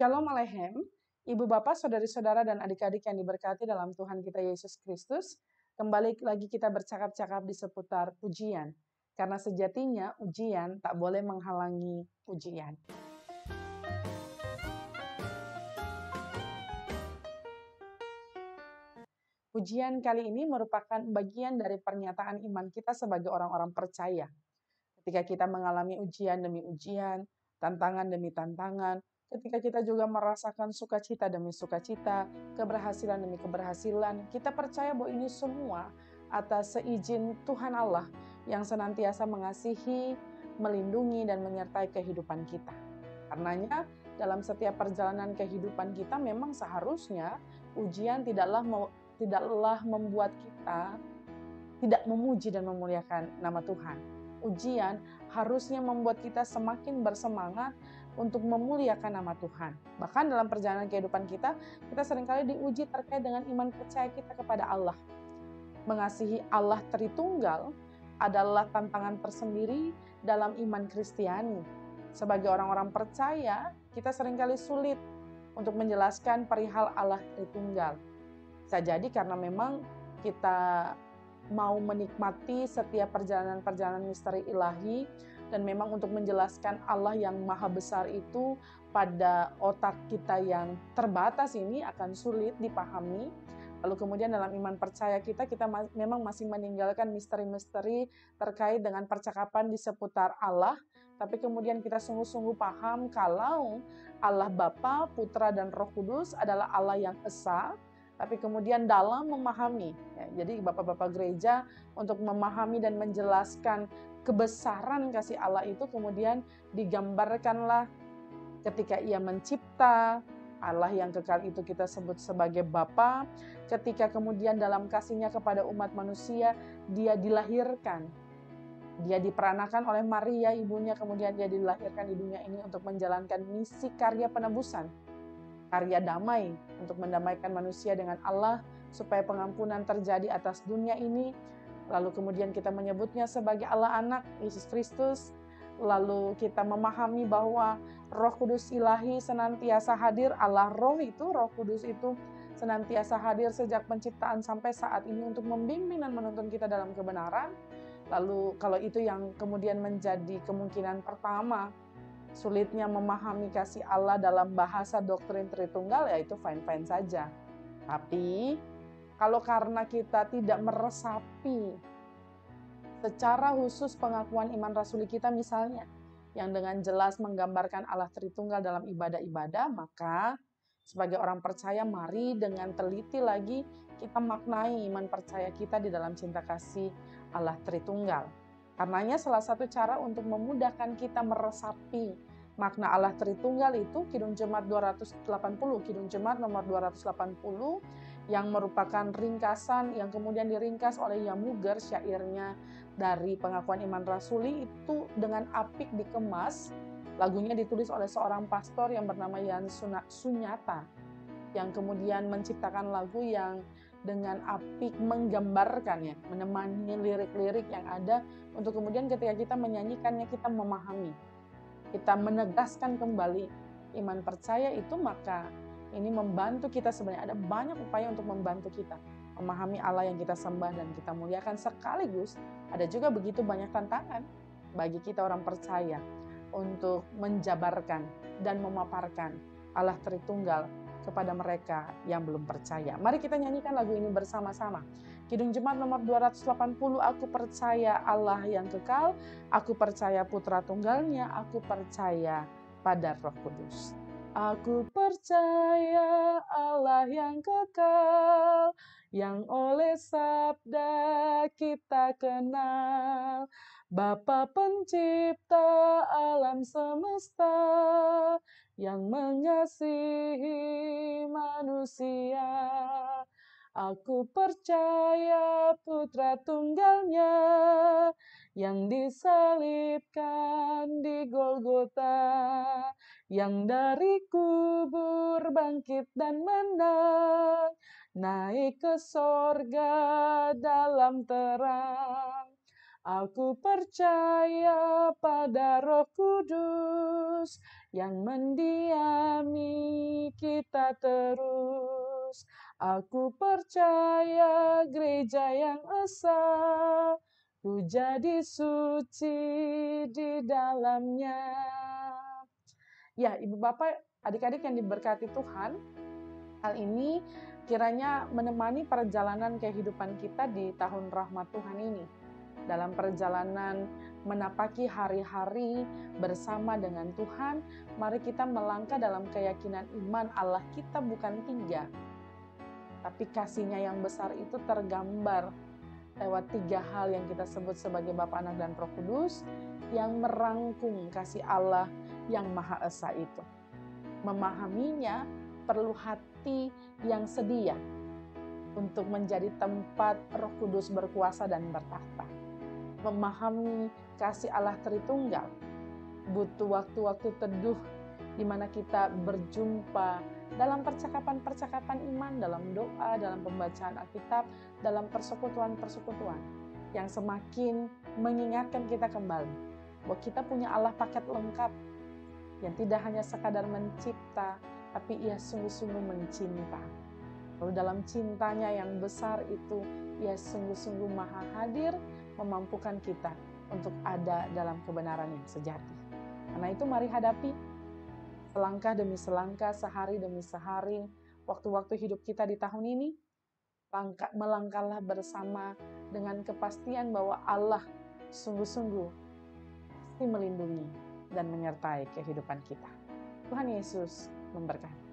Shalom Aleichem, Ibu Bapak, Saudari-saudara dan adik-adik yang diberkati dalam Tuhan kita Yesus Kristus. Kembali lagi kita bercakap-cakap di seputar pujian. Karena sejatinya ujian tak boleh menghalangi pujian. Pujian kali ini merupakan bagian dari pernyataan iman kita sebagai orang-orang percaya. Ketika kita mengalami ujian demi ujian, tantangan demi tantangan, ketika kita juga merasakan sukacita demi sukacita, keberhasilan demi keberhasilan, kita percaya bahwa ini semua atas seizin Tuhan Allah yang senantiasa mengasihi, melindungi, dan menyertai kehidupan kita. Karenanya, dalam setiap perjalanan kehidupan kita memang seharusnya ujian tidaklah membuat kita tidak memuji dan memuliakan nama Tuhan. Ujian harusnya membuat kita semakin bersemangat untuk memuliakan nama Tuhan. Bahkan dalam perjalanan kehidupan kita seringkali diuji terkait dengan iman percaya kita kepada Allah. Mengasihi Allah Tritunggal adalah tantangan tersendiri dalam iman Kristiani. Sebagai orang-orang percaya, kita seringkali sulit untuk menjelaskan perihal Allah Tritunggal. Bisa jadi karena memang kita mau menikmati setiap perjalanan-perjalanan misteri ilahi, dan memang untuk menjelaskan Allah yang maha besar itu pada otak kita yang terbatas ini akan sulit dipahami. Lalu kemudian dalam iman percaya kita memang masih meninggalkan misteri-misteri terkait dengan percakapan di seputar Allah, tapi kemudian kita sungguh-sungguh paham kalau Allah Bapa, Putra, dan Roh Kudus adalah Allah yang esa. Tapi kemudian dalam memahami, jadi Bapak-Bapak gereja untuk memahami dan menjelaskan kebesaran kasih Allah itu kemudian digambarkanlah ketika Ia mencipta, Allah yang kekal itu kita sebut sebagai Bapa. Ketika kemudian dalam kasih-Nya kepada umat manusia, Dia dilahirkan. Dia diperanakan oleh Maria, ibunya, kemudian Dia dilahirkan di dunia ini untuk menjalankan misi karya penebusan. Karya damai untuk mendamaikan manusia dengan Allah supaya pengampunan terjadi atas dunia ini. Lalu kemudian kita menyebutnya sebagai Allah Anak Yesus Kristus. Lalu kita memahami bahwa Roh Kudus ilahi senantiasa hadir. Allah Roh itu, Roh Kudus itu senantiasa hadir sejak penciptaan sampai saat ini untuk membimbing dan menuntun kita dalam kebenaran. Lalu kalau itu yang kemudian menjadi kemungkinan pertama, sulitnya memahami kasih Allah dalam bahasa doktrin Tritunggal, ya itu fine-fine saja. Tapi kalau karena kita tidak meresapi secara khusus pengakuan iman rasuli kita misalnya, yang dengan jelas menggambarkan Allah Tritunggal dalam ibadah-ibadah, maka sebagai orang percaya mari dengan teliti lagi kita maknai iman percaya kita di dalam cinta kasih Allah Tritunggal. Karenanya salah satu cara untuk memudahkan kita meresapi makna Allah Tritunggal itu Kidung Jemaat 280, Kidung Jemaat nomor 280 yang merupakan ringkasan yang kemudian diringkas oleh Yamuger, syairnya dari pengakuan iman rasuli itu dengan apik dikemas. Lagunya ditulis oleh seorang pastor yang bernama Yan Sunyata yang kemudian menciptakan lagu yang dengan apik menggambarkannya, menemani lirik-lirik yang ada untuk kemudian ketika kita menyanyikannya kita memahami, kita menegaskan kembali iman percaya itu, maka ini membantu kita. Sebenarnya ada banyak upaya untuk membantu kita memahami Allah yang kita sembah dan kita muliakan, sekaligus ada juga begitu banyak tantangan bagi kita orang percaya untuk menjabarkan dan memaparkan Allah Tritunggal kepada mereka yang belum percaya. Mari kita nyanyikan lagu ini bersama-sama. Kidung Jemaat nomor 280, aku percaya Allah yang kekal, aku percaya Putra Tunggalnya, aku percaya pada Roh Kudus. Aku percaya Allah yang kekal, yang oleh sabda kita kenal, Bapa pencipta alam semesta, yang mengasihi manusia. Aku percaya Putra Tunggalnya yang disalibkan di Golgota, yang dari kubur bangkit dan menang, naik ke sorga dalam terang. Aku percaya pada Roh Kudus yang mendiami setia terus. Aku percaya gereja yang esa, ku jadi suci di dalamnya. Ya, Ibu Bapak, adik-adik yang diberkati Tuhan, hal ini kiranya menemani perjalanan kehidupan kita di tahun rahmat Tuhan ini. Dalam perjalanan menapaki hari-hari bersama dengan Tuhan, mari kita melangkah dalam keyakinan iman Allah kita bukan 3, tapi kasih-Nya yang besar itu tergambar lewat 3 hal yang kita sebut sebagai Bapa, Anak, dan Roh Kudus yang merangkum kasih Allah yang Maha Esa itu. Memahaminya perlu hati yang sedia untuk menjadi tempat Roh Kudus berkuasa dan bertakhta. Memahami kasih Allah Tritunggal butuh waktu-waktu teduh di mana kita berjumpa dalam percakapan-percakapan iman, dalam doa, dalam pembacaan Alkitab, dalam persekutuan-persekutuan yang semakin mengingatkan kita kembali bahwa kita punya Allah paket lengkap yang tidak hanya sekadar mencipta, tapi Ia sungguh-sungguh mencinta. Lalu dalam cintanya yang besar itu, Ia sungguh-sungguh maha hadir, memampukan kita untuk ada dalam kebenaran yang sejati. Karena itu mari hadapi selangkah demi selangkah, sehari demi sehari, waktu-waktu hidup kita di tahun ini, melangkahlah bersama dengan kepastian bahwa Allah sungguh-sungguh pasti melindungi dan menyertai kehidupan kita. Tuhan Yesus memberkati.